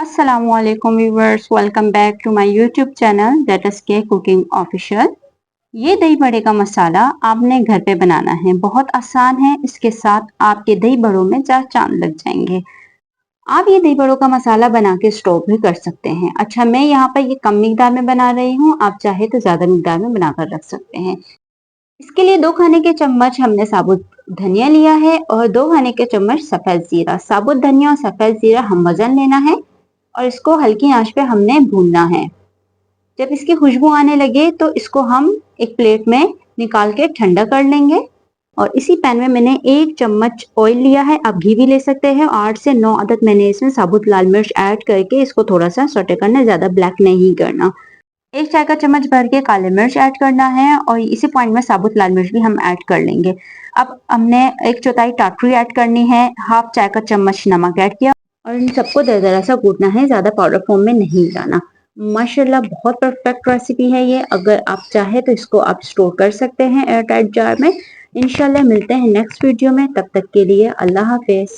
अस्सलामुअलैकुम viewers, welcome back to my YouTube channel that is K cooking official. ये दही बड़े का मसाला आपने घर पे बनाना है, बहुत आसान है। इसके साथ आपके दही बड़ों में चार चांद लग जाएंगे। आप ये दही बड़ों का मसाला बना के स्टोर भी कर सकते हैं। अच्छा, मैं यहाँ पर ये कम मिकदार में बना रही हूँ, आप चाहे तो ज्यादा मिकदार में बनाकर रख सकते हैं। इसके लिए 2 खाने के चम्मच हमने साबुत धनिया लिया है और 2 खाने के चम्मच सफेद जीरा। साबुत धनिया और सफेद जीरा हम वजन लेना है और इसको हल्की आंच पे हमने भूनना है। जब इसकी खुशबू आने लगे तो इसको हम एक प्लेट में निकाल के ठंडा कर लेंगे। और इसी पैन में मैंने 1 चम्मच ऑयल लिया है, आप घी भी ले सकते हैं। 8 से 9 अदद मैंने इसमें साबुत लाल मिर्च ऐड करके इसको थोड़ा सा सौटे करना है, ज्यादा ब्लैक नहीं करना। 1 चाय का चम्मच भर के काले मिर्च ऐड करना है और इसी पॉइंट में साबुत लाल मिर्च भी हम ऐड कर लेंगे। अब हमने 1/4 टाटरी ऐड करनी है, हाफ चाय का चम्मच नमक ऐड किया और इन सबको दरदरा सा कूटना है, ज्यादा पाउडर फॉर्म में नहीं लाना। माशाल्लाह बहुत परफेक्ट रेसिपी है ये। अगर आप चाहे तो इसको आप स्टोर कर सकते हैं एयर टाइट जार में। इंशाल्लाह मिलते हैं नेक्स्ट वीडियो में, तब तक के लिए अल्लाह हाफिज।